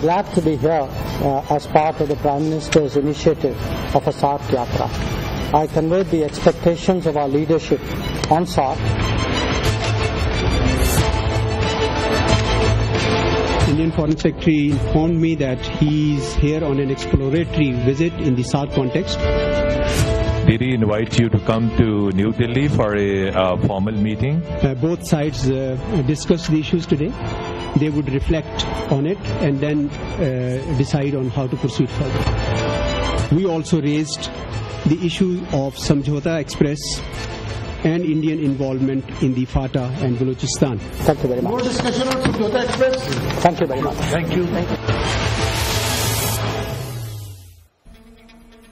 glad to be here as part of the Prime Minister's initiative of a SAARC Yatra. I conveyed the expectations of our leadership on SAARC. Indian Foreign Secretary informed me that he is here on an exploratory visit in the SAARC context. Did he invite you to come to New Delhi for a formal meeting? Both sides discussed the issues today. They would reflect on it and then decide on how to proceed further. We also raised the issue of Samjhauta Express and Indian involvement in the FATA and Balochistan. Thank you very much. More discussion on Samjhauta Express. Thank you very much. Thank you.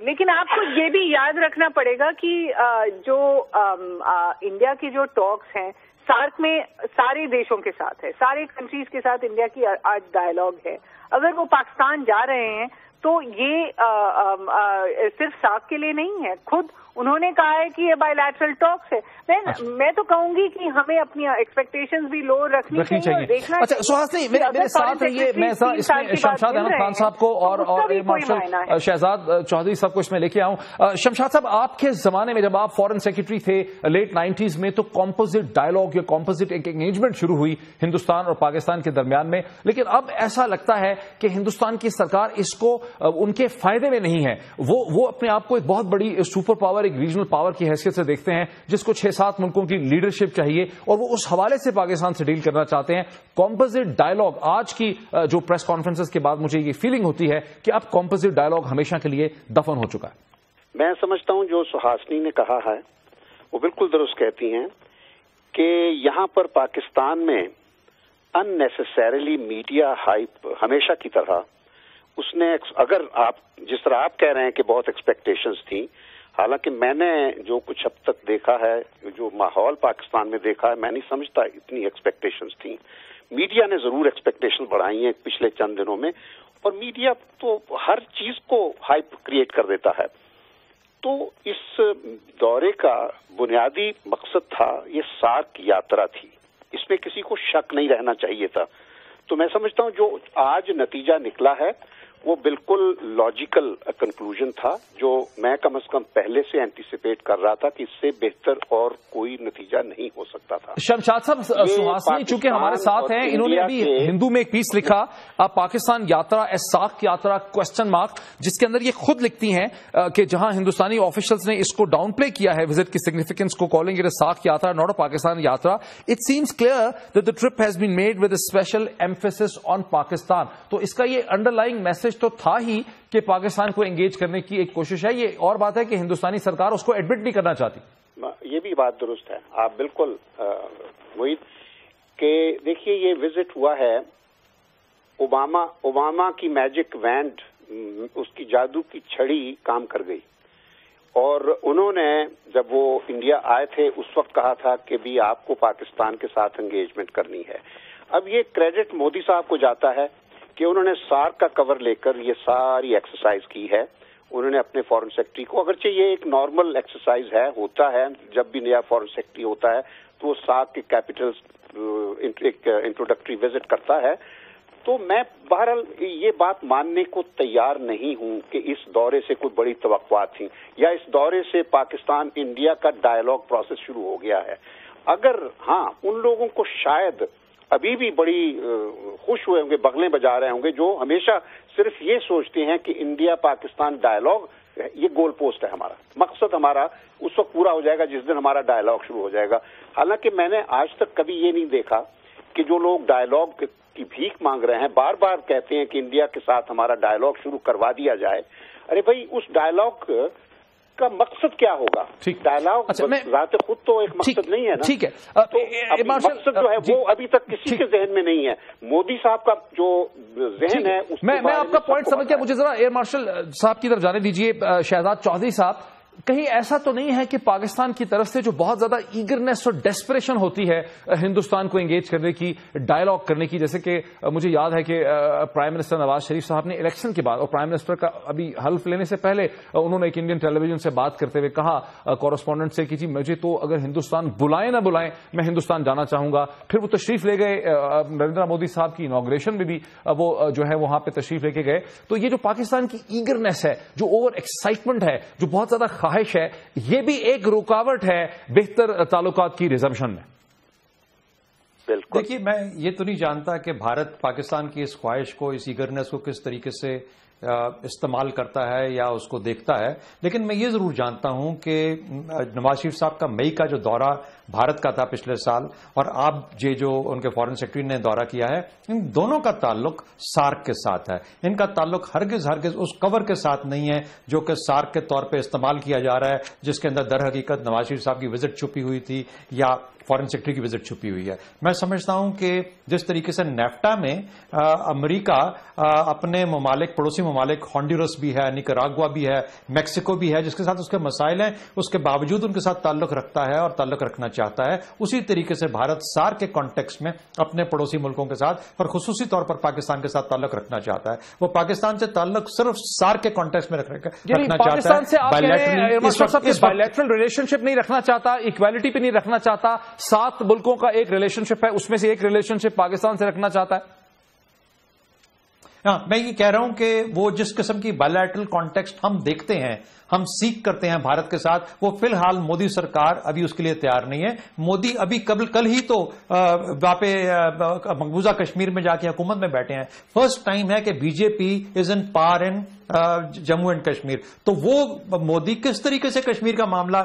لیکن آپ کو یہ بھی یاد رکھنا پڑے گا کہ جو انڈیا کے جو ٹاکس ہیں سارک میں سارے دیشوں کے ساتھ ہے، سارے کنٹریز کے ساتھ انڈیا کی آج ڈائیلاگ ہے. اگر وہ پاکستان جا رہے ہیں تو یہ صرف سارک کے لیے نہیں ہے، خود انہوں نے کہا ہے کہ یہ بائی لیٹرل ٹاکس ہے. میں تو کہوں گی کہ ہمیں اپنی ایکسپیکٹیشنز بھی لو رکھنی چاہیے اور دیکھنا. اچھا سہاسنی میرے ساتھ رہیے، میں اس میں شمشاد احمد خان صاحب کو اور مارشل شہزاد چودھری صاحب کو اس میں لے کے آؤں. شمشاد صاحب، آپ کے زمانے میں جب آپ فارن سیکرٹری تھے لیٹ 90s میں، تو کمپوزٹ ڈائیلاگ یا کمپوزٹ ایک انگیجمنٹ شروع ہوئی ہندوستان اور پاکستان کے درمیان میں، لیکن اب ایسا لگتا ہے کہ ہندوستان کی سرکار اس کو ان کے فائدے میں نہیں ہے. وہ اپنے آپ کو ایک بہت بڑی سپر پاور، ایک ریجنل پاور کی حیثیت سے دیکھتے ہیں جس کو 6-7 ملکوں کی لیڈرشپ چاہیے، اور وہ اس حوالے سے پاکستان سے ڈیل کرنا چاہتے ہیں. کمپوزٹ ڈائیلاگ، آج کی جو پریس کانفرنسز کے بعد مجھے یہ فیلنگ ہوتی ہے کہ اب کمپوزٹ ڈائیلاگ ہمیشہ کے لیے دفن ہو چکا ہے. میں سمجھتا ہوں جو سہاسنی نے کہا ہے وہ بالکل درست کہتی ہیں کہ یہاں پر پاکستان میں ان نیسیسریلی میڈیا ہائپ ہمیشہ کی طرح اس نے، اگر آپ جس طرح آپ کہہ رہے ہیں کہ بہت ایکسپیکٹیشنز تھیں، حالانکہ میں نے جو کچھ اب تک دیکھا ہے، جو ماحول پاکستان میں دیکھا ہے، میں نہیں سمجھتا اتنی ایکسپیکٹیشنز تھیں. میڈیا نے ضرور ایکسپیکٹیشن بڑھائی ہیں پچھلے چند دنوں میں، اور میڈیا تو ہر چیز کو ہائپ کریٹ کر دیتا ہے. تو اس دورے کا بنیادی مقصد تھا، یہ سارک یاترا تھی، اس میں کسی کو شک نہیں رہنا چاہیے تھا. تو میں سمجھتا ہوں جو آج نتیجہ نکلا ہے وہ بالکل لاجیکل کنکلوژن تھا، جو میں کم از کم پہلے سے اینٹیسپیٹ کر رہا تھا کہ اس سے بہتر اور کوئی نتیجہ نہیں ہو سکتا تھا. شمشاد صاحب، سہاسنی چونکہ ہمارے ساتھ ہیں، انہوں نے ابھی ہندو میں ایک پیس لکھا، پاکستان یاترا اے سارک یاترا کوسچن مارک، جس کے اندر یہ خود لکھتی ہیں کہ جہاں ہندوستانی آفیشلز نے اس کو ڈاؤن پلے کیا ہے وزٹ کی سگنیفیکینس کو، calling it a SAARC yatra not a Pakistan yatra. It seems clear that the trip has been made with a special emphasis on Pakistan. تو اس کا یہ انڈر لائنگ میسج تو تھا ہی کہ پاکستان کو انگیج کرنے کی ایک کوشش ہے. یہ اور بات ہے کہ ہندوستانی سرکار اس کو ایڈمٹ نہیں کرنا چاہتی. یہ بھی بات درست ہے، آپ بالکل وہی کہ دیکھیے یہ وزٹ ہوا ہے، اوباما کی میجک وینڈ، اس کی جادو کی چھڑی کام کر گئی، اور انہوں نے جب وہ انڈیا آئے تھے اس وقت کہا تھا کہ بھی آپ کو پاکستان کے ساتھ انگیجمنٹ کرنی ہے. اب یہ کریڈٹ مودی صاحب کو جاتا ہے کہ انہوں نے سارک کا کور لے کر یہ ساری ایکسرسائز کی ہے. انہوں نے اپنے فارن سیکرٹری کو، اگرچہ یہ ایک نارمل ایکسرسائز ہے، ہوتا ہے جب بھی نیا فارن سیکرٹری ہوتا ہے تو وہ سارک کے کیپٹلز ایک انٹروڈکٹری وزٹ کرتا ہے. تو میں بہرحال یہ بات ماننے کو تیار نہیں ہوں کہ اس دورے سے کوئی بڑی توقعات تھیں یا اس دورے سے پاکستان انڈیا کا ڈائیلاگ پروسیس شروع ہو گیا ہے. اگر ہاں ان لوگوں کو شاید ابھی بھی بڑی خوش ہوئے ہوں گے، بغلیں بجا رہے ہوں گے، جو ہمیشہ صرف یہ سوچتے ہیں کہ انڈیا پاکستان ڈائیلاگ یہ گول پوسٹ ہے، ہمارا مقصد ہمارا اس وقت پورا ہو جائے گا جس دن ہمارا ڈائیلاگ شروع ہو جائے گا. حالانکہ میں نے آج تک کبھی یہ نہیں دیکھا کہ جو لوگ ڈائیلاگ کی بھیک مانگ رہے ہیں، بار بار کہتے ہیں کہ انڈیا کے ساتھ ہمارا ڈائیلاگ شروع کروا دیا جائے. ارے بھائی اس ڈائیلاگ کا مقصد کیا ہوگا؟ ڈائیلاگ ذات خود تو ایک مقصد نہیں ہے نا. ٹھیک ہے، مقصد جو ہے وہ ابھی تک کسی کے ذہن میں نہیں ہے. مودی صاحب کا جو ذہن ہے میں آپ کا پوائنٹ سمجھ گیا. مجھے ذرا ایئر مارشل صاحب کی طرف جانے دیجیے. شہزاد چودھری صاحب، کہیں ایسا تو نہیں ہے کہ پاکستان کی طرف سے جو بہت زیادہ ایگرنیس اور ڈیسپریشن ہوتی ہے ہندوستان کو انگیج کرنے کی، ڈائیلاگ کرنے کی، جیسے کہ مجھے یاد ہے کہ پرائم منسٹر نواز شریف صاحب نے الیکشن کے بعد اور پرائم منسٹر کا ابھی حلف لینے سے پہلے انہوں نے ایک انڈین ٹیلی ویژن سے بات کرتے ہوئے کہا کورسپونڈنٹ سے کہ جی مجھے تو اگر ہندوستان بلائیں نہ بلائیں میں ہندوستان جانا چاہوں گا. پھر وہ تشریف لے گئے، نریندر مودی صاحب کی انوگریشن میں بھی وہ جو ہے وہاں پہ تشریف لے کے گئے. تو یہ جو پاکستان کی ایگرنیس ہے، جو اوور ایکسائٹمنٹ ہے، جو بہت زیادہ خواہش ہے، یہ بھی ایک رکاوٹ ہے بہتر تعلقات کی ریزمپشن میں. بالکل. دیکھیے میں یہ تو نہیں جانتا کہ بھارت پاکستان کی اس خواہش کو، اس ایگرنیس کو کس طریقے سے استعمال کرتا ہے یا اس کو دیکھتا ہے، لیکن میں یہ ضرور جانتا ہوں کہ نواز شریف صاحب کا مئی کا جو دورہ بھارت کا تھا پچھلے سال، اور اب یہ جو ان کے فارن سیکرٹری نے دورہ کیا ہے، ان دونوں کا تعلق سارک کے ساتھ ہے. ان کا تعلق ہرگز اس کور کے ساتھ نہیں ہے جو کہ سارک کے طور پہ استعمال کیا جا رہا ہے، جس کے اندر در حقیقت نواز شریف صاحب کی وزٹ چھپی ہوئی تھی یا فارن سیکرٹری کی وزٹ چھپی ہوئی ہے. میں سمجھتا ہوں کہ جس طریقے سے نیفٹا میں امریکہ اپنے ممالک، پڑوسی ممالک، ہانڈورس بھی ہے، نیکراگوا بھی ہے، میکسیکو بھی ہے، جس کے ساتھ اس کے مسائل ہیں، اس کے باوجود ان کے ساتھ تعلق رکھتا ہے اور تعلق رکھنا چاہتا ہے، اسی طریقے سے بھارت سار کے کانٹیکسٹ میں اپنے پڑوسی ملکوں کے ساتھ اور خصوصی طور پر پاکستان کے ساتھ تعلق رکھنا چاہتا ہے. وہ پاکستان سے تعلق صرف سار کے کانٹیکسٹ میں رکھنا چاہتا ہے. پاکستان سے آپ بائیلیٹرل ریلیشن شپ نہیں رکھنا چاہتا، ایکویلٹی پہ نہیں رکھنا چاہتا، 7 ملکوں کا ایک ریلیشن شپ ہے، اس میں سے ایک ریلیشن شپ پاکستان سے رکھنا چاہتا ہے. ہاں، میں یہ کہہ رہا ہوں کہ وہ جس قسم کی بائیلیٹرل کانٹیکسٹ ہم دیکھتے ہیں، ہم سیکھ کرتے ہیں بھارت کے ساتھ، وہ فی الحال مودی سرکار ابھی اس کے لیے تیار نہیں ہے. مودی ابھی کل ہی تو وہاں پہ مقبوضہ کشمیر میں جا کے حکومت میں بیٹھے ہیں. فرسٹ ٹائم ہے کہ بی جے پی از ان پار ان جموں اینڈ کشمیر. تو وہ مودی کس طریقے سے کشمیر کا معاملہ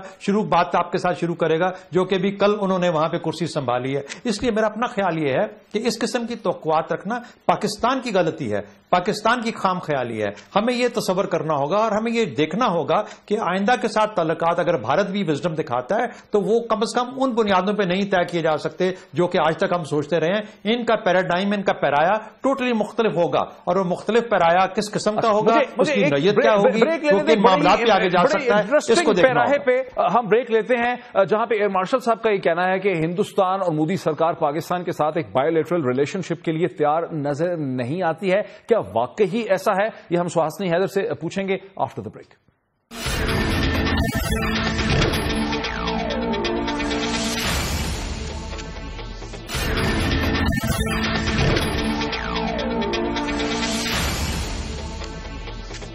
بات آپ کے ساتھ شروع کرے گا، جو کہ بھی کل انہوں نے وہاں پہ کرسی سنبھالی ہے. اس لیے میرا اپنا خیال یہ ہے کہ اس قسم کی توقعات رکھنا پاکستان کی غلطی ہے، پاکستان کی خام خیالی ہے. ہمیں یہ تصور کرنا ہوگا اور ہمیں یہ دیکھنا ہوگا کہ آئندہ کے ساتھ تعلقات اگر بھارت بھی وزڈم دکھاتا ہے تو وہ کم از کم ان بنیادوں پہ نہیں طے کیے جا سکتے جو کہ آج تک ہم سوچتے رہے ہیں. ان کا پیراڈائم، ان کا پیرایا ٹوٹلی مختلف ہوگا، اور وہ مختلف پیرایا کس قسم کا ہوگا، اس کی نوعیت کیا ہوگی، وہ کن معاملات پہ آگے جا سکتا ہے، اس کو دیکھنا ہوگا. پہ ہم بریک لیتے ہیں جہاں پہ ایئر مارشل صاحب کا یہ کہنا ہے کہ ہندوستان اور مودی سرکار پاکستان کے ساتھ ایک بائیلیٹرل ریلیشن شپ کے لیے تیار نظر نہیں آتی ہے. کیا واقعی ایسا ہے؟ یہ ہم سہاسنی حیدر سے پوچھیں گے آفٹر دا بریک.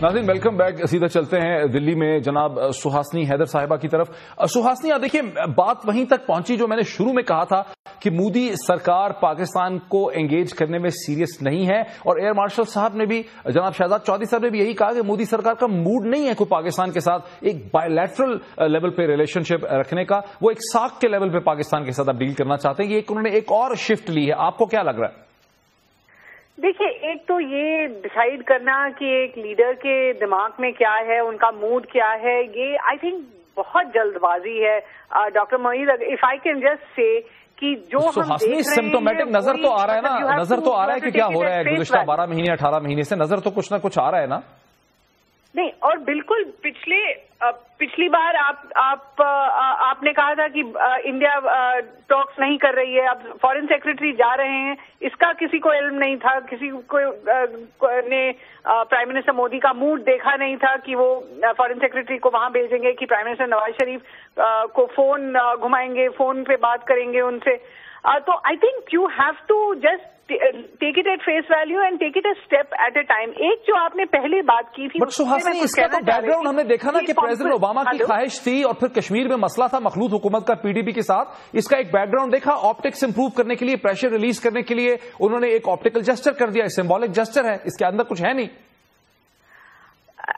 ناظرین ویلکم بیک. سیدھا چلتے ہیں دلی میں جناب سہاسنی حیدر صاحبہ کی طرف. سہاسنی دیکھیے، بات وہیں تک پہنچی جو میں نے شروع میں کہا تھا کہ مودی سرکار پاکستان کو انگیج کرنے میں سیریس نہیں ہے، اور ایئر مارشل صاحب نے بھی، جناب شہزاد چودھری صاحب نے بھی یہی کہا کہ مودی سرکار کا موڈ نہیں ہے کوئی پاکستان کے ساتھ ایک بائیلیٹرل لیول پہ ریلیشن شپ رکھنے کا. وہ ایک ساکھ کے لیول پہ پاکستان کے ساتھ اب ڈیل کرنا چاہتے ہیں. یہ انہوں نے ایک اور شفٹ لی ہے. آپ کو کیا لگ رہا ہے؟ دیکھیے، ایک تو یہ ڈیسائیڈ کرنا کہ ایک لیڈر کے دماغ میں کیا ہے، ان کا موڈ کیا ہے، یہ آئی تھنک بہت جلد بازی ہے. Doctor Moeed, if I can just say کہ جو ہم دیکھ رہے ہیں سمپٹومیٹک نظر تو آ رہا ہے نا، نظر تو آ رہا ہے کہ کیا ہو رہا ہے گزشتہ 12 مہینے 18 مہینے سے، نظر تو کچھ نہ کچھ آ رہا ہے نا. نہیں، اور بالکل پچھلی بار آپ نے کہا تھا کہ انڈیا ٹاکس نہیں کر رہی ہے. اب فارن سیکرٹری جا رہے ہیں، اس کا کسی کو علم نہیں تھا، کسی کو نے پرائم منسٹر مودی کا موڈ دیکھا نہیں تھا کہ وہ فارن سیکرٹری کو وہاں بھیجیں گے کہ پرائم منسٹر نواز شریف کو فون گھمائیں گے، فون پہ بات کریں گے ان سے. تو I think you have to just take it at face value and take it a step at a time. ایک جو آپ نے پہلے بات کی تھی، بٹ سہاسنی اس کا تو بیک گراؤنڈ ہم نے دیکھا نا کہ پریزیڈنٹ اوباما کی خواہش تھی، اور پھر کشمیر میں مسئلہ تھا مخلوط حکومت کا پی ڈی پی کے ساتھ. اس کا ایک بیک گراؤنڈ دیکھا، آپٹکس امپروو کرنے کے لیے، پریشر ریلیز کرنے کے لیے انہوں نے ایک آپٹیکل جسچر کر دیا. سمبولک جسچر ہے، اس کے اندر کچھ ہے نہیں.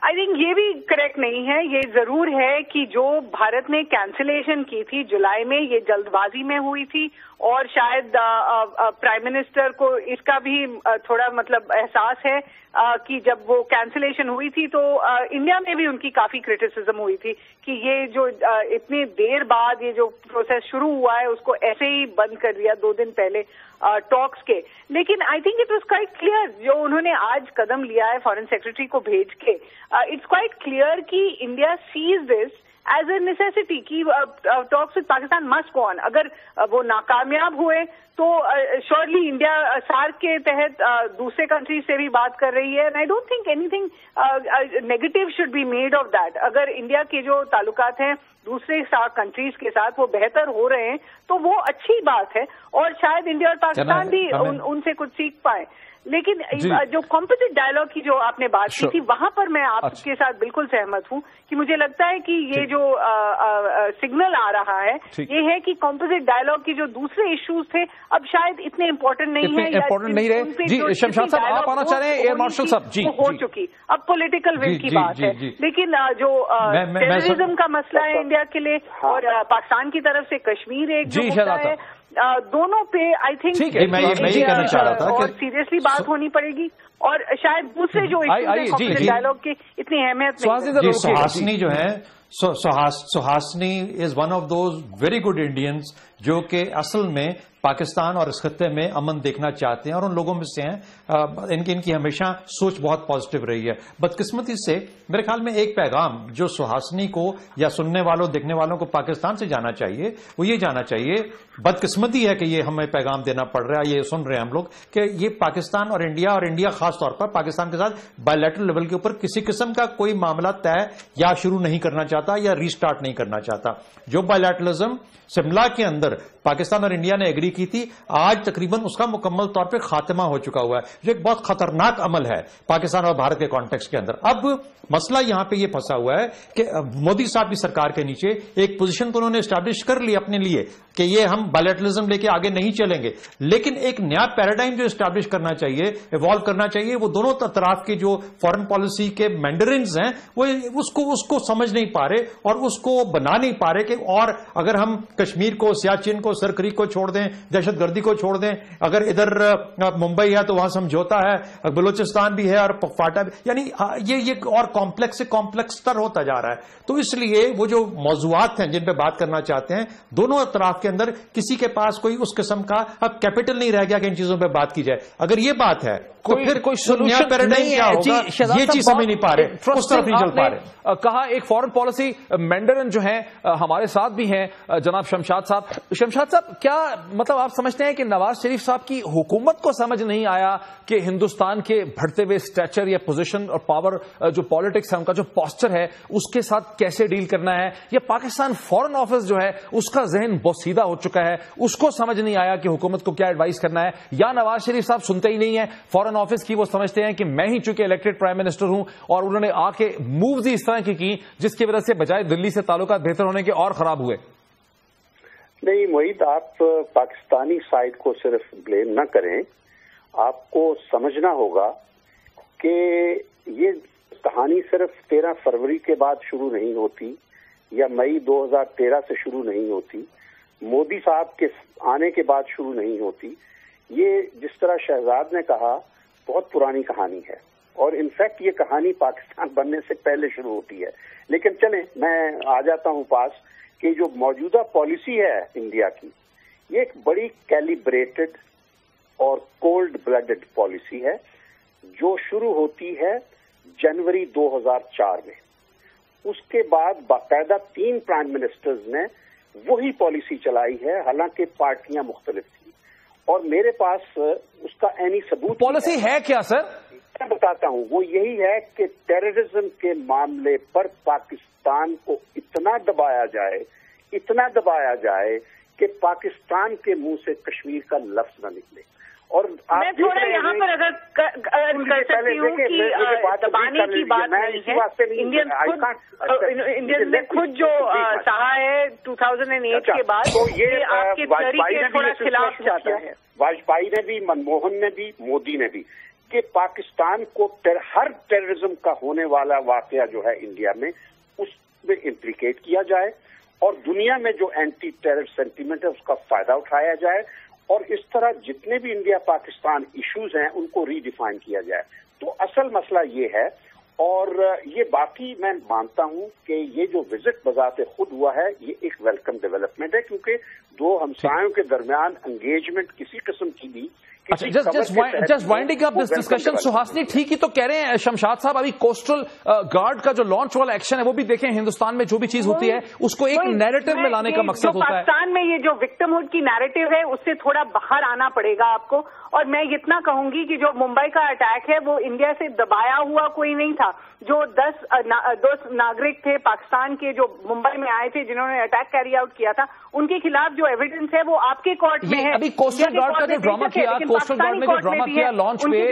آئی تھنک یہ بھی کریکٹ نہیں ہے. یہ ضرور ہے کہ جو بھارت نے کینسلیشن کی تھی جولائی میں، یہ جلد بازی میں ہوئی تھی، اور شاید پرائم منسٹر کو اس کا بھی تھوڑا مطلب احساس ہے کہ جب وہ کینسلیشن ہوئی تھی تو انڈیا میں بھی ان کی کافی کرٹیسزم ہوئی تھی کہ یہ جو اتنی دیر بعد یہ جو پروسیس شروع ہوا ہے اس کو ایسے ہی بند کر دیا 2 دن پہلے ٹاکس کے. لیکن I think it was quite clear جو انہوں نے آج قدم لیا ہے فارن سیکرٹری کو بھیج کے. اٹس کوائٹ کلیئر کہ India says this as a necessity کی ٹاکس وتھ پاکستان مسٹ گو آن. اگر وہ ناکامیاب ہوئے تو شیورلی انڈیا سارک کے تحت دوسرے کنٹریز سے بھی بات کر رہی ہے. And I don't think anything negative should be made of that. اگر انڈیا کے جو تعلقات ہیں دوسرے سارک کنٹریز کے ساتھ وہ بہتر ہو رہے ہیں تو وہ اچھی بات ہے، اور شاید انڈیا اور پاکستان بھی ان سے کچھ سیکھ پائیں. لیکن جو کمپوزٹ ڈائلاگ کی جو آپ نے بات کی تھی، وہاں پر میں آپ کے ساتھ بالکل سہمت ہوں کہ مجھے لگتا ہے کہ یہ جو سگنل آ رہا ہے یہ ہے کہ کمپوزٹ ڈائلاگ کی جو دوسرے ایشوز تھے اب شاید اتنے امپورٹنٹ نہیں ہیں، امپورٹنٹ نہیں رہے. جی شمشاد صاحب آپ آنا چاہ رہے ہیں؟ ایئر مارشل صاحب جی ہو چکی، اب پولیٹیکل ول کی بات ہے. لیکن جو ٹیررزم کا مسئلہ ہے انڈیا کے لیے، اور پاکستان کی طرف سے کشمیر ایک جو مسئلہ ہے، دونوں پہ آئی تھنک سیریسلی بات ہونی پڑے گی، اور شاید دوسرے جو ڈائلاگ کی اتنی اہمیت نہیں. سہاسنی جو ہے، Suhasini is one of those very good Indians جو کہ اصل میں پاکستان اور اس خطے میں امن دیکھنا چاہتے ہیں اور ان لوگوں میں سے ہیں. ان کی ہمیشہ سوچ بہت پازیٹو رہی ہے. بدقسمتی سے میرے خیال میں ایک پیغام جو سہاسنی کو یا سننے والوں دیکھنے والوں کو پاکستان سے جانا چاہیے وہ یہ جانا چاہیے. بدقسمتی ہے کہ یہ ہمیں پیغام دینا پڑ رہا ہے, یہ سن رہے ہیں ہم لوگ کہ یہ پاکستان اور انڈیا خاص طور پر پاکستان کے ساتھ بائیلیٹرل لیول کے اوپر کسی قسم کا کوئی معاملہ طے یا شروع نہیں کرنا چاہتا یا ری سٹارٹ نہیں کرنا چاہتا. جو بائیلیٹرلزم شملہ کے اندر پاکستان اور انڈیا نے ایگری کی تھی, آج تقریباً اس کا مکمل طور پہ خاتمہ ہو چکا ہوا ہے, جو ایک بہت خطرناک عمل ہے پاکستان اور بھارت کے کانٹیکسٹ کے اندر. اب مسئلہ یہاں پہ یہ پھنسا ہوا ہے کہ مودی صاحب کی سرکار کے نیچے ایک پوزیشن تو انہوں نے اسٹیبلش کر لی اپنے لیے کہ یہ ہم بائیلیٹرلزم لے کے آگے نہیں چلیں گے, لیکن ایک نیا پیراڈائم جو اسٹیبلش کرنا چاہیے, ایوالو کرنا چاہیے, وہ دونوں طرف کے جو فارن پالیسی کے مینڈرنز ہیں وہ اس کو سمجھ نہیں پا رہے اور اس کو بنا نہیں پا رہے کہ اور اگر ہم کشمیر کو, سیاچن کو, سرکریک کو چھوڑ دیں, دہشت گردی کو چھوڑ دیں, اگر ادھر ممبئی ہے تو وہاں سمجھوتا ہے, بلوچستان بھی ہے اور فاٹا بھی, یعنی یہ اور کمپلیکس تر ہوتا جا رہا ہے. تو اس لیے وہ جو موضوعات ہیں جن پہ بات کرنا چاہتے ہیں دونوں اطراف کے اندر کسی کے پاس کوئی اس قسم کا اب کیپٹل نہیں رہ گیا کہ ان چیزوں پہ بات کی جائے. اگر یہ بات ہے تو پھر کوئی نیا پیراڈائم کیا ہوگا یہ چیز سمجھ نہیں پا رہے, اس طرف نہیں چل پا رہے. کہا ایک فارن پالیسی مینڈرن جو ہیں ہمارے ساتھ بھی ہیں جناب شمشاد صاحب. شمشاد صاحب, کیا مطلب آپ سمجھتے ہیں کہ نواز شریف صاحب کی حکومت کو سمجھ نہیں آیا کہ ہندوستان کے بڑھتے ہوئے اسٹیچر یا پوزیشن اور پاور جو پالیٹکس ہے ان کا جو پوسچر ہے اس کے ساتھ کیسے ڈیل کرنا ہے, یا پاکستان فارن آفس جو ہے اس کا ذہن بوسیدہ ہو چکا ہے, اس کو سمجھ نہیں آیا کہ حکومت کو کیا ایڈوائز کرنا ہے, یا نواز شریف صاحب سنتے ہی نہیں ہیں فارن آفس کی, وہ سمجھتے ہیں کہ میں ہی چونکہ الیکٹڈ پرائم منسٹر ہوں اور انہوں نے آ کے مووز ہی اس طرح کی جس کی وجہ سے بجائے دلی سے تعلقات بہتر ہونے کے اور خراب ہوئے. نہیں موحید, آپ پاکستانی سائڈ کو صرف بلیم نہ کریں, آپ کو سمجھنا ہوگا کہ یہ کہانی صرف 13 فروری کے بعد شروع نہیں ہوتی یا مئی 2013 سے شروع نہیں ہوتی, مودی صاحب کے آنے کے بعد شروع نہیں ہوتی. یہ جس طرح شہزاد نے کہا بہت پرانی کہانی ہے اور انفیکٹ یہ کہانی پاکستان بننے سے پہلے شروع ہوتی ہے. لیکن چلیں میں آ جاتا ہوں پاس کہ جو موجودہ پالیسی ہے انڈیا کی یہ ایک بڑی کیلیبریٹڈ اور کولڈ بلڈڈ پالیسی ہے جو شروع ہوتی ہے جنوری 2004 میں. اس کے بعد باقاعدہ 3 پرائم منسٹرز نے وہی پالیسی چلائی ہے, حالانکہ پارٹیاں مختلف تھیں. اور میرے پاس اس کا عینی ثبوت پالیسی ہے کیا سر؟ میں بتاتا ہوں. وہ یہی ہے کہ ٹیررزم کے معاملے پر پاکستان کو اتنا دبایا جائے کہ پاکستان کے منہ سے کشمیر کا لفظ نہ نکلے. اور میں تھوڑا یہاں پر اگر کر سکتی ہوں کہ دبانے کی بات نہیں ہے, انڈین نے خود جو کہا ہے 2008 کے بعد یہ آپ کے تھوڑا خلاف جاتا ہے. واجپئی نے بھی, منموہن نے بھی, مودی نے بھی, کہ پاکستان کو ہر ٹیررزم کا ہونے والا واقعہ جو ہے انڈیا میں اس میں امپلیکیٹ کیا جائے اور دنیا میں جو اینٹی ٹیرر سینٹیمنٹ ہے اس کا فائدہ اٹھایا جائے اور اس طرح جتنے بھی انڈیا پاکستان ایشوز ہیں ان کو ری ڈیفائن کیا جائے. تو اصل مسئلہ یہ ہے اور یہ باقی میں مانتا ہوں کہ یہ جو وزٹ بذات خود ہوا ہے یہ ایک ویلکم ڈیولپمنٹ ہے کیونکہ 2 ہمسایوں کے درمیان انگیجمنٹ کسی قسم کی بھی. Just winding up this discussion, Suhasini ٹھیک ہی تو کہہ رہے ہیں شمشاد صاحب, ابھی کوسٹل گارڈ کا جو لانچ والا ایکشن ہے وہ بھی دیکھیں, ہندوستان میں جو بھی چیز ہوتی ہے اس کو ایک نیریٹو میں لانے کا مقصد ہوتا ہے. پاکستان میں یہ جو وکٹمہڈ کی نیریٹو ہے اس سے تھوڑا باہر آنا پڑے گا آپ کو. اور میں اتنا کہوں گی کہ جو ممبئی کا اٹیک ہے وہ انڈیا سے دبایا ہوا کوئی نہیں تھا. جو 10 ناگرک تھے پاکستان کے جو ممبئی میں آئے تھے جنہوں نے اٹیک کیری آؤٹ کیا تھا, ان کے خلاف جو ایویڈنس ہے وہ آپ کے کورٹ میں ہے. ابھی کوسٹل گارڈ کا جو ڈرامہ کیا, کوسٹل گارڈ نے جو ڈرامہ کیا لانچ پہ,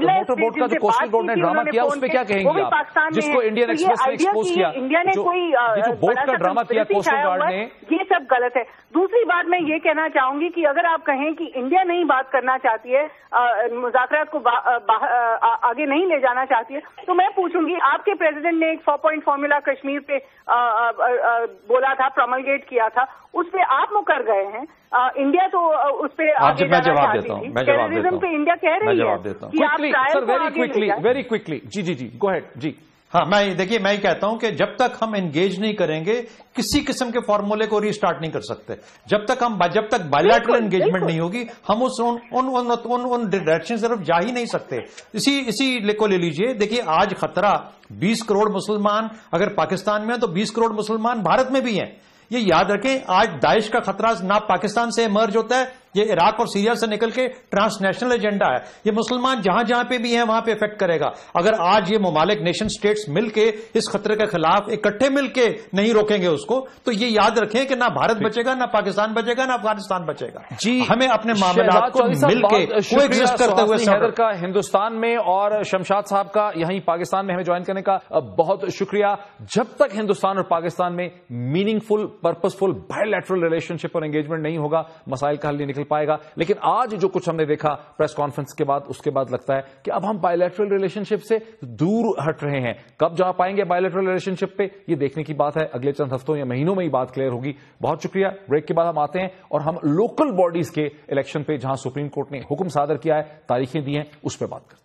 موٹر بوٹ کا جو کوسٹل گارڈ نے ڈرامہ کیا اس پہ کیا کہیں گے آپ, جس کو انڈین ایکسپریس نے ایکسپوز کیا, انڈیا نے کوئی جو بوٹ کا ڈرامہ کیا کوسٹل گارڈ نے, یہ سب غلط ہے. دوسری بات میں یہ کہنا چاہوں گی کہ اگر آپ کہیں کہ انڈیا نہیں بات کرنا چاہتی ہے, مذاکرات کو آگے نہیں لے جانا چاہتی ہے, تو میں پوچھوں گی آپ کے پریزیڈنٹ نے ایک 4-point فارمولا کشمیر پہ بولا تھا, پروملگیٹ کیا تھا, اس پہ آپ مکر گئے ہیں. انڈیا تو اس پہ آگے جانا چاہتی تھی. ٹیررزم پہ انڈیا کہہ رہی ہے کہ آپ ویری کوئکلی, جی گو ہیڈ جی. ہاں دیکھیے میں کہتا ہوں کہ جب تک ہم انگیج نہیں کریں گے کسی قسم کے فارمولے کو ری اسٹارٹ نہیں کر سکتے. جب تک بائیلیٹرل انگیجمنٹ نہیں ہوگی ہم ان ڈائریکشن طرف جا ہی نہیں سکتے. اسی کو لے لیجئے. دیکھیے آج خطرہ 20 کروڑ مسلمان اگر پاکستان میں ہیں تو 20 کروڑ مسلمان بھارت میں بھی ہیں. یہ یاد رکھیں آج داعش کا خطرہ نہ پاکستان سے ایمرج ہوتا ہے, یہ عراق اور سیریا سے نکل کے ٹرانس نیشنل ایجنڈا ہے. یہ مسلمان جہاں جہاں پہ بھی ہیں وہاں پہ افیکٹ کرے گا. اگر آج یہ ممالک نیشن سٹیٹس مل کے اس خطرے کے خلاف اکٹھے مل کے نہیں روکیں گے اس کو تو یہ یاد رکھیں کہ نہ بھارت بچے گا, نہ پاکستان بچے گا, نہ افغانستان بچے گا. جی ہمیں اپنے معاملات کو مل کے کویگزسٹ کرتے ہوئے حیدر کا ہندوستان میں اور شمشاد صاحب کا یہیں پاکستان میں ہمیں جوائن کرنے کا بہت شکریہ. جب تک ہندوستان اور پاکستان میں میننگ فل پرپز فل بائیلیٹرل ریلیشن شپ اور انگیجمنٹ نہیں ہوگا مسائل کا حل نہیں نکل پائے گا. لیکن آج جو کچھ ہم نے دیکھا پریس کانفرنس کے بعد اس کے بعد لگتا ہے کہ اب ہم بائیلیٹرل ریلیشن شپ سے دور ہٹ رہے ہیں. کب جا پائیں گے بائیلیٹرل ریلیشن شپ پہ یہ دیکھنے کی بات ہے. اگلے چند ہفتوں یا مہینوں میں یہ بات کلیئر ہوگی. بہت شکریہ. بریک کے بعد ہم آتے ہیں اور ہم لوکل باڈیز کے الیکشن پہ جہاں سپریم کورٹ نے حکم صادر کیا ہے, تاریخیں دی ہیں, اس پہ بات کرتے ہیں.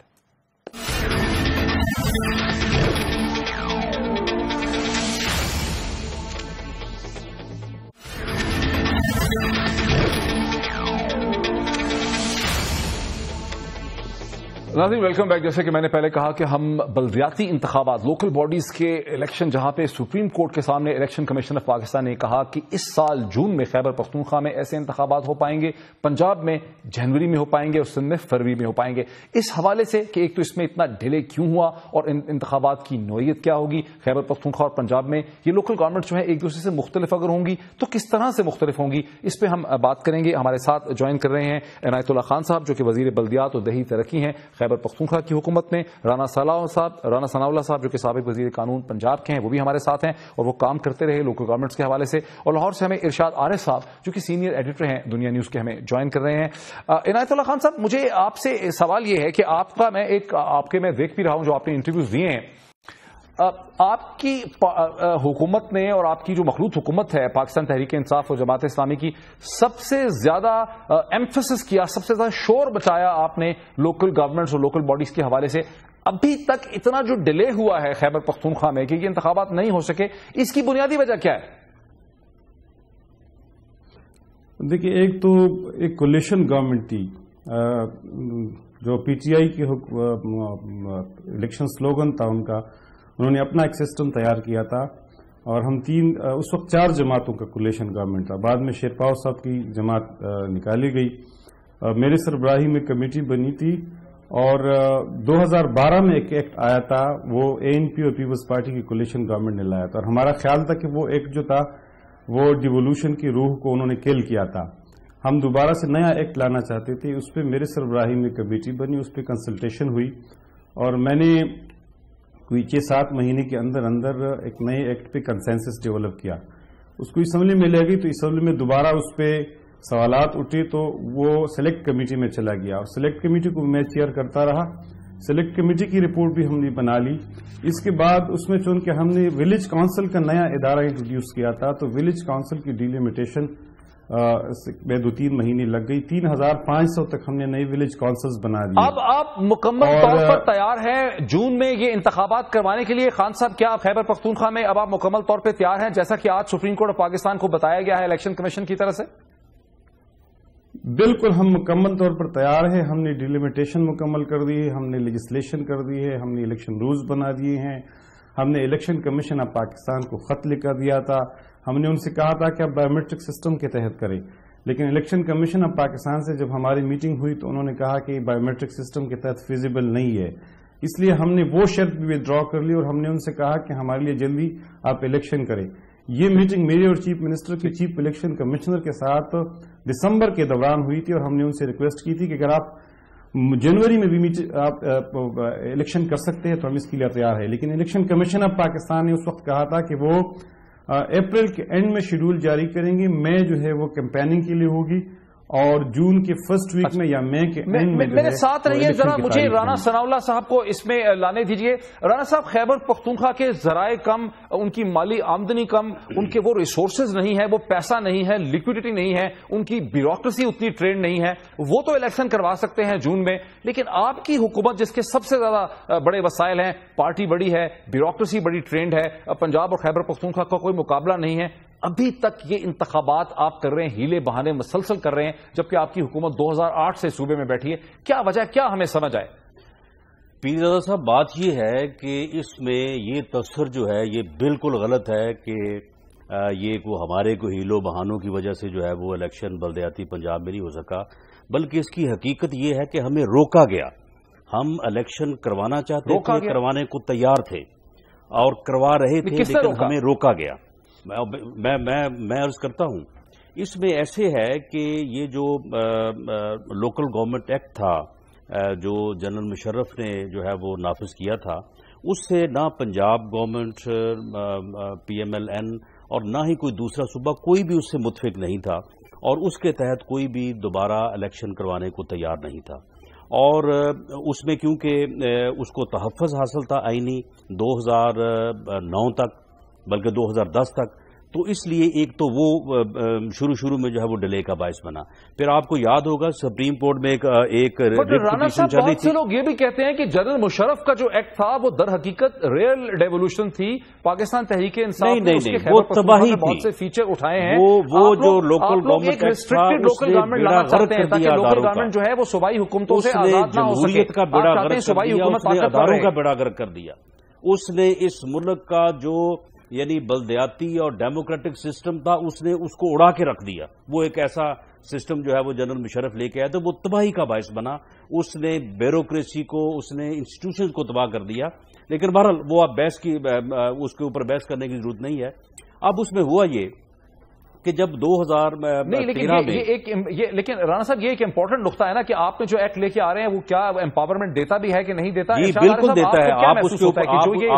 ناظرین ویلکم بیک. جیسے کہ میں نے پہلے کہا کہ ہم بلدیاتی انتخابات لوکل باڈیز کے الیکشن جہاں پہ سپریم کورٹ کے سامنے الیکشن کمیشن آف پاکستان نے کہا کہ اس سال جون میں خیبر پختونخوا میں ایسے انتخابات ہو پائیں گے, پنجاب میں جنوری میں ہو پائیں گے اور سندھ میں فروری میں ہو پائیں گے. اس حوالے سے کہ ایک تو اس میں اتنا ڈیلے کیوں ہوا اور انتخابات کی نوعیت کیا ہوگی, خیبر پختونخوا اور پنجاب میں یہ لوکل گورنمنٹ جو ہے ایک دوسرے سے مختلف اگر ہوں گی تو کس طرح سے مختلف ہوں گی, اس پہ ہم بات کریں گے. ہمارے ساتھ جوائن کر رہے ہیں عنایت اللہ خان صاحب جو کہ وزیر بلدیات اور دیہی ترقی ہیں خیبر پختونخوا کی حکومت میں, رانا ثناء اللہ صاحب جو کہ سابق وزیر قانون پنجاب کے ہیں وہ بھی ہمارے ساتھ ہیں اور وہ کام کرتے رہے لوکل گورنمنٹس کے حوالے سے, اور لاہور سے ہمیں ارشاد عارف صاحب جو کہ سینئر ایڈیٹر ہیں دنیا نیوز کے ہمیں جوائن کر رہے ہیں. عنایت اللہ خان صاحب مجھے آپ سے سوال یہ ہے کہ آپ کے میں دیکھ بھی رہا ہوں جو آپ نے انٹرویوز دیے ہیں, آپ کی حکومت نے اور آپ کی جو مخلوط حکومت ہے پاکستان تحریک انصاف اور جماعت اسلامی کی سب سے زیادہ ایمفسس کیا, سب سے زیادہ شور بچایا آپ نے لوکل گورنمنٹس اور لوکل باڈیز کے حوالے سے. ابھی تک اتنا جو ڈیلے ہوا ہے خیبر پختونخوا میں کہ یہ انتخابات نہیں ہو سکے, اس کی بنیادی وجہ کیا ہے؟ دیکھیے ایک تو ایک کولیشن گورنمنٹ تھی جو پی ٹی آئی کی الیکشن سلوگن تھا ان کا, انہوں نے اپنا ایک سسٹم تیار کیا تھا اور ہم اس وقت 4 جماعتوں کا کولیشن گورنمنٹ تھا. بعد میں شیرپاؤ صاحب کی جماعت نکالی گئی, میرے سربراہی میں کمیٹی بنی تھی اور 2012 میں ایک ایکٹ آیا تھا وہ ANP اور پیپلز پارٹی کی کولیشن گورنمنٹ نے لایا تھا اور ہمارا خیال تھا کہ وہ ایکٹ جو تھا وہ ڈیوولوشن کی روح کو انہوں نے کل کیا تھا. ہم دوبارہ سے نیا ایکٹ لانا چاہتے تھے. اس پہ میرے سربراہی میں کمیٹی بنی, اس پہ کنسلٹیشن ہوئی اور میں نے کوئی 6-7 مہینے کے اندر ایک نئے ایکٹ پہ کنسنسس ڈیولپ کیا. اس کو اسمبلی میں لے گئی تو اسمبلی میں دوبارہ اس پہ سوالات اٹھے تو وہ سلیکٹ کمیٹی میں چلا گیا اور سلیکٹ کمیٹی کو میں چیئر کرتا رہا. سلیکٹ کمیٹی کی رپورٹ بھی ہم نے بنا لی. اس کے بعد اس میں چونکہ ہم نے ولیج کونسل کا نیا ادارہ انٹروڈیوس کیا تھا تو ولیج کونسل کی ڈیلیمیٹیشن میں 2-3 مہینے لگ گئی. 3500 تک ہم نے نئی ولیج کونسلز بنا دی. اب آپ مکمل طور پر تیار ہیں جون میں یہ انتخابات کروانے کے لیے؟ خان صاحب کیا خیبر پختونخوا میں اب آپ مکمل طور پہ تیار ہیں جیسا کہ آج سپریم کورٹ آف پاکستان کو بتایا گیا ہے الیکشن کمیشن کی طرف سے؟ بالکل ہم مکمل طور پر تیار ہیں. ہم نے ڈیلیمیٹیشن مکمل کر دی ہے, ہم نے لیجسلیشن کر دی ہے, ہم نے الیکشن رولز بنا دیے ہیں, ہم نے الیکشن کمیشن آف پاکستان کو خط لکھ کر دیا تھا. ہم نے ان سے کہا تھا کہ آپ بایومیٹرک سسٹم کے تحت کریں, لیکن الیکشن کمیشن آف پاکستان سے جب ہماری میٹنگ ہوئی تو انہوں نے کہا کہ بایومیٹرک سسٹم کے تحت فیزیبل نہیں ہے. اس لیے ہم نے وہ شرط بھی ودرا کر لی اور ہم نے ان سے کہا کہ ہمارے لیے جلدی آپ الیکشن کریں. یہ میٹنگ میری اور چیف منسٹر کے چیف الیکشن کمشنر کے ساتھ دسمبر کے دوران ہوئی تھی اور ہم نے ان سے ریکویسٹ کی تھی کہ اگر آپ جنوری میں بھی آپ الیکشن کر سکتے ہیں تو ہم اس کے لیے تیار ہے. لیکن الیکشن کمیشن آف پاکستان نے اس وقت کہا تھا کہ وہ اپریل کے اینڈ میں شیڈول جاری کریں گے. مئی جو ہے وہ کیمپیننگ کے لیے ہوگی اور جون کے فرسٹ ویک میں یا مئی کے اینڈ میں میرے ساتھ رہیے ذرا، مجھے رانا ثناء اللہ صاحب کو اس میں لانے دیجیے۔ رانا صاحب، خیبر پختونخوا کے ذرائع کم، ان کی مالی آمدنی کم، ان کے وہ ریسورسز نہیں ہے، وہ پیسہ نہیں ہے، لیکوڈیٹی نہیں ہے، ان کی بیوروکریسی اتنی ٹرینڈ نہیں ہے، وہ تو الیکشن کروا سکتے ہیں جون میں، لیکن آپ کی حکومت جس کے سب سے زیادہ بڑے وسائل ہیں، پارٹی بڑی ہے، بیوروکریسی بڑی ٹرینڈ ہے، پنجاب اور خیبر پختونخوا کا کوئی مقابلہ نہیں ہے، ابھی تک یہ انتخابات آپ کر رہے ہیں، ہیلے بہانے مسلسل کر رہے ہیں، جبکہ آپ کی حکومت 2008 سے صوبے میں بیٹھی ہے، کیا وجہ، کیا ہمیں سمجھ آئے؟ پیرزادہ صاحب، بات یہ ہے کہ اس میں یہ تصور جو ہے یہ بالکل غلط ہے کہ یہ ہمارے کو ہیلو بہانوں کی وجہ سے جو ہے وہ الیکشن بلدیاتی پنجاب میں نہیں ہو سکا، بلکہ اس کی حقیقت یہ ہے کہ ہمیں روکا گیا۔ ہم الیکشن کروانا چاہتے تھے، کروانے کو تیار تھے اور کروا رہے تھے، لیکن ہمیں روکا گیا۔ میں عرض کرتا ہوں، اس میں ایسے ہے کہ یہ جو لوکل گورنمنٹ ایکٹ تھا جو جنرل مشرف نے جو ہے وہ نافذ کیا تھا، اس سے نہ پنجاب گورنمنٹ، PMLN اور نہ ہی کوئی دوسرا صوبہ کوئی بھی اس سے متفق نہیں تھا، اور اس کے تحت کوئی بھی دوبارہ الیکشن کروانے کو تیار نہیں تھا۔ اور اس میں کیونکہ اس کو تحفظ حاصل تھا آئینی 2009 تک، بلکہ 2010 تک، تو اس لیے ایک تو وہ شروع میں جو ہے وہ ڈیلے کا باعث بنا۔ پھر آپ کو یاد ہوگا سپریم کورٹ میں ایک رانا صاحب، بہت سے لوگ یہ بھی کہتے ہیں کہ جنرل مشرف کا جو ایکٹ تھا وہ در حقیقت ریئل ڈیولوشن تھی، پاکستان تحریک انصاف نے اس کے وہ تباہی تھی، بہت سے فیچر اٹھائے ہیں۔ وہ جو لوکل گورنمنٹ ایکٹ تھا اس نے بیڑا غرق کر دیا اداروں کا، جو ہے وہ صوبائی حکومتوں سے آزاد نہ ہو سکے، جمہوریت کا بیڑا غرق کر دیا، اس نے اداروں کا بیڑا غرق کر دیا۔ اس نے اس ملک کا جو یعنی بلدیاتی اور ڈیموکریٹک سسٹم تھا، اس نے اس کو اڑا کے رکھ دیا۔ وہ ایک ایسا سسٹم جو ہے وہ جنرل مشرف لے کے آیا تو وہ تباہی کا باعث بنا۔ اس نے بیوروکریسی کو، اس نے انسٹیٹیوشنز کو تباہ کر دیا۔ لیکن بہرحال وہ اب اس کے اوپر بحث کرنے کی ضرورت نہیں ہے۔ اب اس میں ہوا یہ کہ جب 2013 میں لیکن رانا صاحب یہ ایک امپورٹنٹ نقطہ ہے نا کہ آپ نے جو ایکٹ لے کے آ رہے ہیں وہ کیا امپاورمنٹ دیتا بھی ہے کہ نہیں دیتا؟ جی بالکل دیتا ہے۔ آپ اس کے اوپر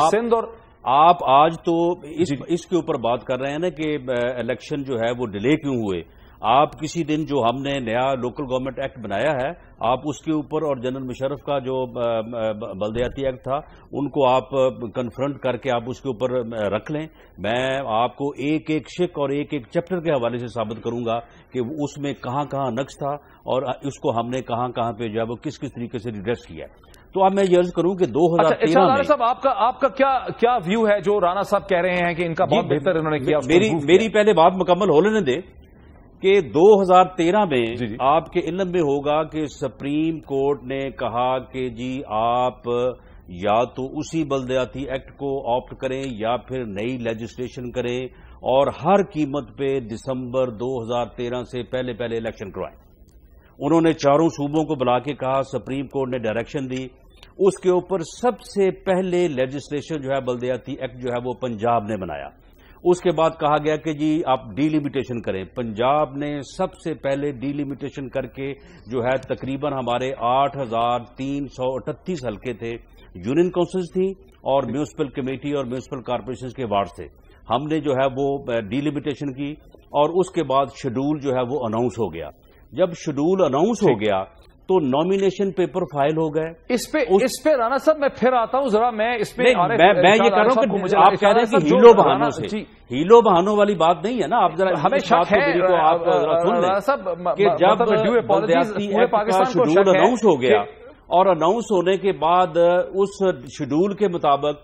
سندھ اور آپ آج تو اس کے اوپر بات کر رہے ہیں نا کہ الیکشن جو ہے وہ ڈیلے کیوں ہوئے۔ آپ کسی دن جو ہم نے نیا لوکل گورنمنٹ ایکٹ بنایا ہے، آپ اس کے اوپر اور جنرل مشرف کا جو بلدیاتی ایکٹ تھا ان کو آپ کنفرنٹ کر کے آپ اس کے اوپر رکھ لیں۔ میں آپ کو ایک ایک شق اور ایک ایک چیپٹر کے حوالے سے ثابت کروں گا کہ اس میں کہاں کہاں نقص تھا اور اس کو ہم نے کہاں کہاں پہ جو ہے وہ کس طریقے سے ریڈریس کیا ہے۔ تو اب میں یہ عرض کروں کہ 2013 میں صاحب آپ کا کیا ویو ہے جو رانا صاحب کہہ رہے ہیں کہ ان کا بہت بہتر انہوں نے کیا؟ میری پہلے بات مکمل ہو لینے دے کہ 2013 میں آپ کے علم میں ہوگا کہ سپریم کورٹ نے کہا کہ جی آپ یا تو اسی بلدیاتی ایکٹ کو آپٹ کریں یا پھر نئی لیجسلیشن کریں اور ہر قیمت پہ دسمبر 2013 سے پہلے الیکشن کروائیں۔ انہوں نے چاروں صوبوں کو بلا کے کہا، سپریم کورٹ نے ڈائریکشن دی، اس کے اوپر سب سے پہلے لیجسلیشن جو ہے بلدیاتی ایکٹ جو ہے وہ پنجاب نے بنایا۔ اس کے بعد کہا گیا کہ جی آپ ڈی لیمیٹیشن کریں۔ پنجاب نے سب سے پہلے ڈی لیمیٹیشن کر کے جو ہے تقریباً ہمارے 8338 حلقے تھے، یونین کونسلز تھی اور میونسپل کمیٹی اور میونسپل کارپوریشنز کے وارڈ تھے، ہم نے جو ہے وہ ڈی لیمیٹیشن کی اور اس کے بعد شیڈول جو ہے وہ اناؤنس ہو گیا۔ جب شیڈول اناؤنس ہو گیا تو نامینیشن پیپر فائل ہو گئے۔ اس پہ رانا صاحب میں پھر آتا ہوں ذرا، میں اس پہ میں یہ کہہ رہا ہوں کہ آپ کہہ رہے ہیں کہ ہیلو بہانوں سے، ہیلو بہانوں والی بات نہیں ہے نا۔ آپ ذرا ہمیں شک ہے کہ جب بلدیاتی ایکٹ کا شیڈول اناؤنس ہو گیا اور اناؤنس ہونے کے بعد اس شیڈول کے مطابق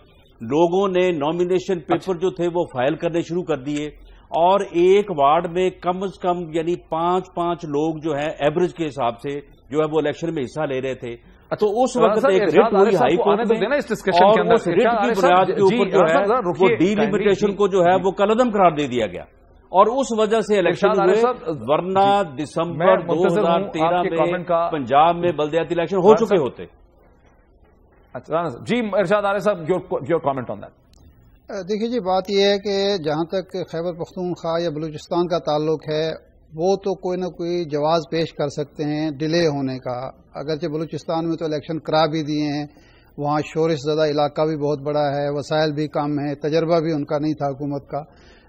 لوگوں نے نامینیشن پیپر جو تھے وہ فائل کرنے شروع کر دیے اور ایک وارڈ میں کم از کم یعنی 5 لوگ جو ہے ایوریج کے حساب سے جو ہے وہ الیکشن میں حصہ لے رہے تھے۔ تو اس وقت ایک ریٹ ہوئی ہائی کورٹ میں اور اس ریٹ کی بنیاد کے اوپر جو ہے وہ ڈی لیمیٹیشن کو جو ہے وہ کالعدم قرار دے دیا گیا اور اس وجہ سے الیکشن ہوئے، ورنہ دسمبر 2013 میں پنجاب میں بلدیاتی الیکشن ہو چکے ہوتے۔ جی ارشاد عارف صاحب، یور کامنٹ آن دیٹ۔ دیکھیے جی، بات یہ ہے کہ جہاں تک خیبر پختونخوا یا بلوچستان کا تعلق ہے وہ تو کوئی نہ کوئی جواز پیش کر سکتے ہیں ڈیلے ہونے کا، اگرچہ بلوچستان میں تو الیکشن کرا بھی دیے ہیں، وہاں شورش زدہ علاقہ بھی بہت بڑا ہے، وسائل بھی کم ہیں، تجربہ بھی ان کا نہیں تھا حکومت کا،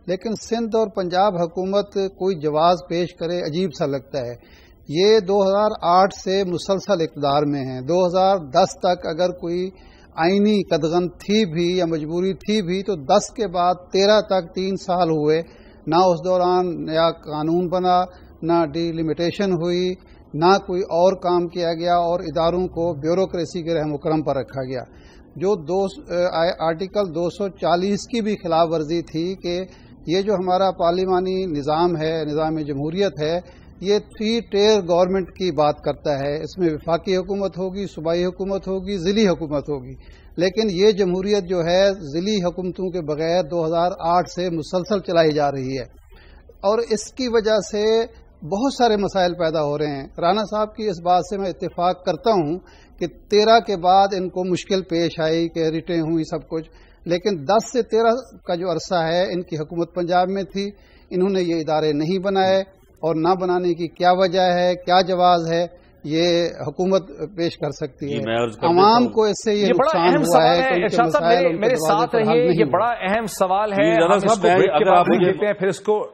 لیکن سندھ اور پنجاب حکومت کوئی جواز پیش کرے عجیب سا لگتا ہے۔ یہ 2008 سے مسلسل اقتدار میں ہیں. 2010 تک اگر کوئی آئینی قدغن تھی بھی یا مجبوری تھی بھی تو 10 کے بعد 13 تک 3 سال ہوئے. نہ اس دوران نیا قانون بنا، نہ ڈی لمیٹیشن ہوئی، نہ کوئی اور کام کیا گیا، اور اداروں کو بیوروکریسی کے رحم و کرم پر رکھا گیا. جو آرٹیکل 240 کی بھی خلاف ورزی تھی کہ یہ جو ہمارا پارلیمانی نظام ہے، نظام جمہوریت ہے، یہ 3 ٹیئر گورنمنٹ کی بات کرتا ہے. اس میں وفاقی حکومت ہوگی، صوبائی حکومت ہوگی، ضلعی حکومت ہوگی. لیکن یہ جمہوریت جو ہے ضلعی حکومتوں کے بغیر 2008 سے مسلسل چلائی جا رہی ہے، اور اس کی وجہ سے بہت سارے مسائل پیدا ہو رہے ہیں. رانا صاحب کی اس بات سے میں اتفاق کرتا ہوں کہ 13 کے بعد ان کو مشکل پیش آئی کہ ریٹیں ہوئی سب کچھ، لیکن 10 سے 13 کا جو عرصہ ہے ان کی حکومت پنجاب میں تھی، انہوں نے یہ ادارے نہیں بنائے، اور نہ بنانے کی کیا وجہ ہے، کیا جواز ہے، یہ حکومت پیش کر سکتی ہے. عوام کو اس سے یہ نقصان ہوا ہے. ارشاد صاحب میرے ساتھ رہیے، یہ بڑا اہم سوال ہے. اگر آپ دیتے ہیں پھر اس کو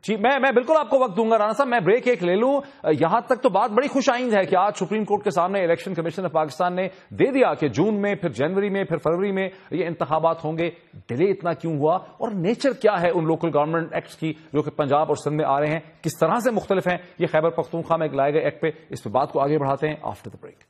جی میں بالکل آپ کو وقت دوں گا. رانا صاحب میں بریک ایک لے لوں. یہاں تک تو بات بڑی خوش آئند ہے کہ آج سپریم کورٹ کے سامنے الیکشن کمیشن آف پاکستان نے دے دیا کہ جون میں، پھر جنوری میں، پھر فروری میں یہ انتخابات ہوں گے. ڈیلے اتنا کیوں ہوا، اور نیچر کیا ہے ان لوکل گورنمنٹ ایکٹس کی جو کہ پنجاب اور سندھ میں آ رہے ہیں، کس طرح سے مختلف ہیں یہ خیبر پختونخوا میں لائے گئے ایکٹ پہ؟ اس پہ بات کو آگے بڑھاتے ہیں آفٹر دا بریک.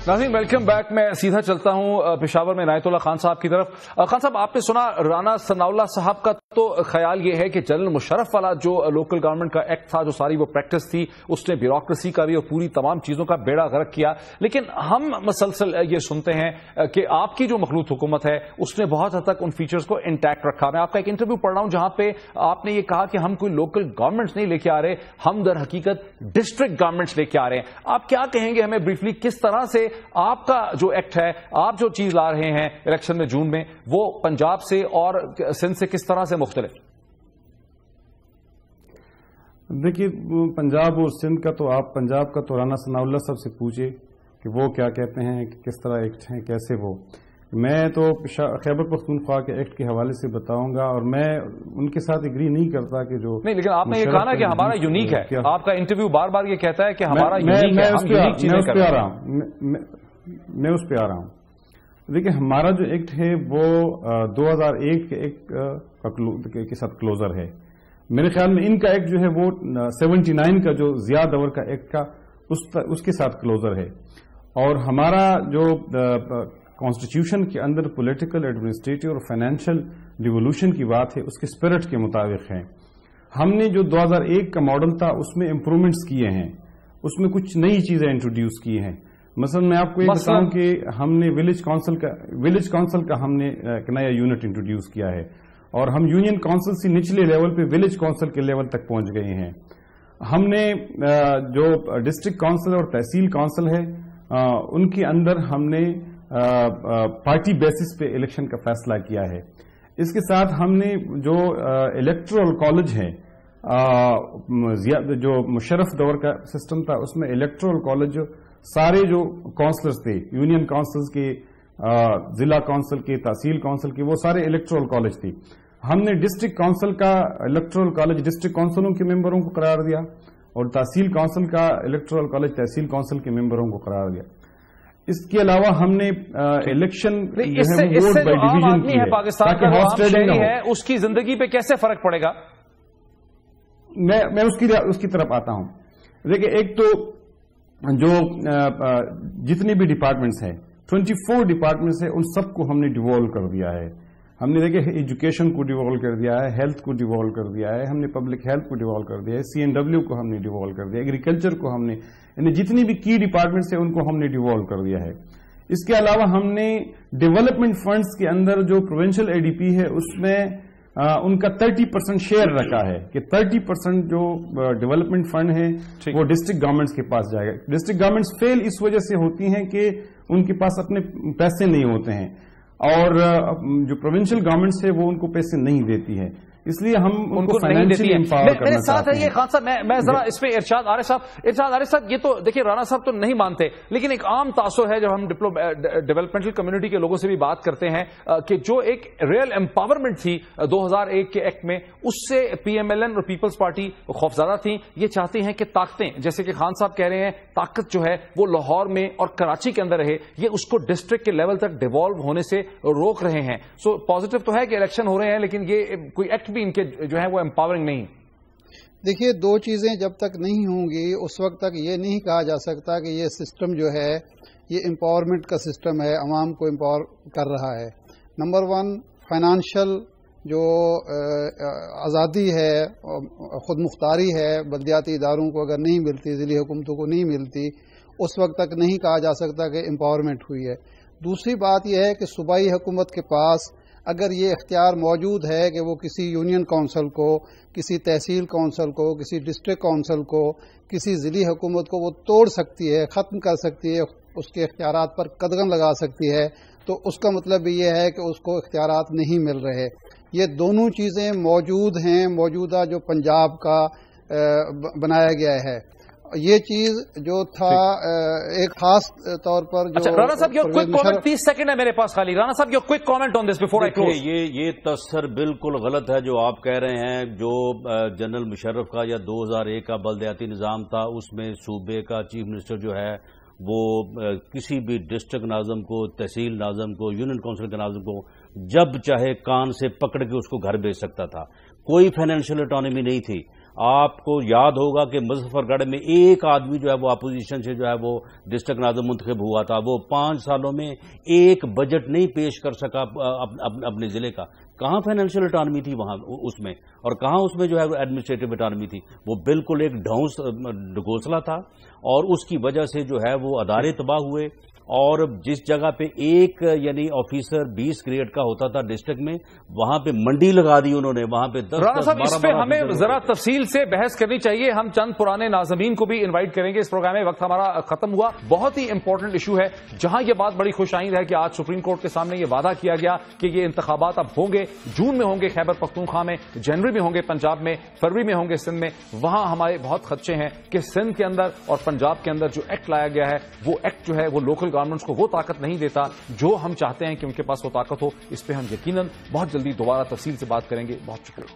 ناظرین ویلکم بیک. میں سیدھا چلتا ہوں پشاور میں عنایت اللہ خان صاحب کی طرف. خان صاحب آپ نے سنا رانا ثناء اللہ صاحب کا تو خیال یہ ہے کہ جنرل مشرف والا جو لوکل گورنمنٹ کا ایکٹ تھا، جو ساری وہ پریکٹس تھی، اس نے بیوروکریسی کا بھی اور پوری تمام چیزوں کا بیڑا غرق کیا. لیکن ہم مسلسل یہ سنتے ہیں کہ آپ کی جو مخلوط حکومت ہے اس نے بہت حد تک ان فیچرز کو انٹیکٹ رکھا. میں آپ کا ایک انٹرویو پڑھ رہا ہوں جہاں پہ آپ نے یہ کہا کہ ہم کوئی لوکل گورنمنٹس نہیں لے کے آ رہے، ہم در حقیقت ڈسٹرکٹ گورنمنٹس لے کے آ رہے ہیں. آپ کیا کہیں گے ہمیں بریفلی، کس طرح سے آپ کا جو ایکٹ ہے، آپ جو چیز لا رہے ہیں الیکشن میں جون میں، وہ پنجاب سے اور سندھ سے کس طرح سے مختلف؟ دیکھیے پنجاب اور سندھ کا تو آپ پنجاب کا تو رانا ثناء اللہ صاحب سے پوچھے کہ وہ کیا کہتے ہیں، کہ کس طرح ایکٹ ہیں، کیسے وہ. میں تو خیبر پختونخوا کے ایکٹ کے حوالے سے بتاؤں گا، اور میں ان کے ساتھ اگری نہیں کرتا کہ جو نہیں. لیکن آپ نے یہ کہا نا کہ ہمارا یونیک ہے، آپ کا انٹرویو بار بار یہ کہتا ہے کہ ہمارا یونیک ہے. میں اس پہ آ رہا ہوں. دیکھیں ہمارا جو ایکٹ ہے وہ 2001 کے ایکٹ کے ساتھ کلوزر ہے. میرے خیال میں ان کا ایکٹ جو ہے وہ 79 کا جو ضیاء دور کا ایکٹ کا اس کے ساتھ کلوزر ہے. اور ہمارا جو کانسٹیٹیوشن کے اندر پولیٹیکل، ایڈمنسٹریٹو اور فائنینشیل ڈیولوشن کی بات ہے، اس کے اسپرٹ کے مطابق ہے. ہم نے جو 2001 کا ماڈل تھا اس میں امپرومنٹس کیے ہیں، اس میں کچھ نئی چیزیں انٹروڈیوس کی ہیں. مثلا میں آپ کو یہ بتاؤں کہ ہم نے ولیج کونسل کا ہم نے ایک نیا یونٹ انٹروڈیوس کیا ہے، اور ہم یونین کونسل سے نچلے لیول پہ ولیج کونسل کے لیول تک پہنچ گئے ہیں. ہم نے جو ڈسٹرکٹ کونسل اور تحصیل کونسل ہے ان کے اندر ہم نے پارٹی بیسس پہ الیکشن کا فیصلہ کیا ہے. اس کے ساتھ ہم نے جو الیکٹورل کالج ہے، جو مشرف دور کا سسٹم تھا، اس میں الیکٹورل کالج سارے جو کونسلرز تھے، یونین کونسلز کے، ضلع کونسل کے، تحصیل کونسل کے، وہ سارے الیکٹورل کالج تھے. ہم نے ڈسٹرکٹ کونسل کا الیکٹورل کالج ڈسٹرکٹ کونسلوں کے ممبروں کو قرار دیا، اور تحصیل کونسل کا الیکٹورل کالج تحصیل کونسل کے ممبروں کو قرار دیا. اس کے علاوہ ہم نے الیکشن ووٹ بائی ڈویژن کی ہے تاکہ ہارس ٹریڈنگ نہ ہو. اس کی زندگی پہ کیسے فرق پڑے گا؟ میں اس کی طرف آتا ہوں. دیکھیں ایک تو جو جتنے بھی ڈپارٹمنٹس ہیں، 24 ڈپارٹمنٹس ہیں، ان سب کو ہم نے ڈیوالو کر دیا ہے. ہم نے دیکھیں ایجوکیشن کو ڈیوالو کر دیا ہے، ہیلتھ کو ڈیوالو کر دیا ہے، ہم نے پبلک ہیلتھ کو ڈیوالو کر دیا ہے، CNW کو ہم نے ڈیوالو کر دیا ہے، ایگریکلچر کو ہم نے، یعنی جتنی بھی کی ڈپارٹمنٹس ہیں ان کو ہم نے ڈیوالو کر دیا ہے. اس کے علاوہ ہم نے ڈیولپمنٹ فنڈز کے اندر جو پروونشل ADP ہے اس میں ان کا 30% شیئر رکھا ہے کہ 30% جو ڈیولپمنٹ فنڈ ہے وہ ڈسٹرکٹ گورنمنٹس کے پاس جائے گا. ڈسٹرکٹ گورنمنٹس فیل اس وجہ سے ہوتی ہیں کہ ان کے پاس اپنے پیسے نہیں ہوتے ہیں، اور جو پروونشل گورنمنٹس ہے وہ ان کو پیسے نہیں دیتی ہے. اس لیے ہم ان کو نہیں دیتی ہیں. میرے ساتھ ہے یہ خان صاحب, میں ذرا اس پہ ارشاد عارف صاحب, یہ تو دیکھیے رانا صاحب تو نہیں مانتے, لیکن ایک عام تاثر ہے جب ہم ڈیولپمنٹل کمیونٹی کے لوگوں سے بھی بات کرتے ہیں کہ جو ایک ریئل امپاورمنٹ تھی 2001 کے ایکٹ میں, اس سے پی ایم ایل این اور پیپلز پارٹی خوفزدہ تھیں. یہ چاہتی ہیں کہ طاقتیں, جیسے کہ خان صاحب کہہ رہے ہیں, طاقت جو ہے وہ لاہور میں اور کراچی کے اندر رہے, یہ اس کو ڈسٹرکٹ کے لیول تک ڈیوالو ہونے سے روک رہے ہیں. سو پازیٹو تو ہے کہ الیکشن ہو رہے ہیں, لیکن یہ کوئی ایکٹ بھی ان کے جو ہے وہ امپاورنگ نہیں. دیکھیے, دو چیزیں جب تک نہیں ہوں گی اس وقت تک یہ نہیں کہا جا سکتا کہ یہ سسٹم جو ہے یہ امپاورمنٹ کا سسٹم ہے, عوام کو امپاور کر رہا ہے. نمبر 1, فائنانشل جو آزادی ہے, خود مختاری ہے, بلدیاتی اداروں کو اگر نہیں ملتی, ضلعی حکومتوں کو نہیں ملتی, اس وقت تک نہیں کہا جا سکتا کہ امپاورمنٹ ہوئی ہے. دوسری بات یہ ہے کہ صوبائی حکومت کے پاس اگر یہ اختیار موجود ہے کہ وہ کسی یونین کونسل کو, کسی تحصیل کونسل کو, کسی ڈسٹرکٹ کونسل کو, کسی ضلعی حکومت کو وہ توڑ سکتی ہے, ختم کر سکتی ہے, اس کے اختیارات پر قدغن لگا سکتی ہے, تو اس کا مطلب یہ ہے کہ اس کو اختیارات نہیں مل رہے. یہ دونوں چیزیں موجود ہیں موجودہ جو پنجاب کا بنایا گیا ہے. یہ چیز جو تھا ایک خاص طور پر جو رانا صاحب your quick comment 30 سیکنڈ ہے میرے پاس خالی. رانا صاحب your quick comment on this before I close. یہ تصر بالکل غلط ہے جو آپ کہہ رہے ہیں. جو جنرل مشرف کا یا 2001 کا بلدیاتی نظام تھا, اس میں صوبے کا چیف منسٹر جو ہے وہ کسی بھی ڈسٹرکٹ ناظم کو, تحصیل ناظم کو, یونین کونسل کے ناظم کو جب چاہے کان سے پکڑ کے اس کو گھر بھیج سکتا تھا. کوئی فائنینشیل اٹانومی نہیں تھی. آپ کو یاد ہوگا کہ مظفر گڑھ میں ایک آدمی جو ہے وہ اپوزیشن سے جو ہے وہ ڈسٹرکٹ ناظم منتخب ہوا تھا. وہ 5 سالوں میں ایک بجٹ نہیں پیش کر سکا اپنے ضلع کا. کہاں فائنینشیل اٹانومی تھی وہاں اس میں, اور کہاں اس میں جو ہے وہ ایڈمنسٹریٹو اٹانومی تھی. وہ بالکل ایک ڈھونسلا تھا, اور اس کی وجہ سے جو ہے وہ ادارے تباہ ہوئے. اور جس جگہ پہ ایک یعنی آفیسر 20 گریڈ کا ہوتا تھا ڈسٹرکٹ میں, وہاں پہ منڈی لگا دی انہوں نے. وہاں پہ 10 رانا صاحب, اس پہ ہمیں ذرا تفصیل سے بحث کرنی چاہیے. ہم چند پرانے ناظمین کو بھی انوائٹ کریں گے اس پروگرام میں. وقت ہمارا ختم ہوا. بہت ہی امپورٹنٹ ایشو ہے, جہاں یہ بات بڑی خوش آئند ہے کہ آج سپریم کورٹ کے سامنے یہ وعدہ کیا گیا کہ یہ انتخابات اب ہوں گے. جون میں ہوں گے خیبر پختونخوا میں, جنوری میں ہوں گے پنجاب میں, فروری میں ہوں گے سندھ میں. وہاں ہمارے بہت خدشے ہیں کہ سندھ کے اندر اور پنجاب کے اندر جو ایکٹ لایا گیا ہے, وہ ایکٹ جو ہے وہ لوکل گورنمنٹس کو وہ طاقت نہیں دیتا جو ہم چاہتے ہیں کہ ان کے پاس وہ طاقت ہو. اس پہ ہم یقیناً بہت جلدی دوبارہ تفصیل سے بات کریں گے. بہت شکریہ.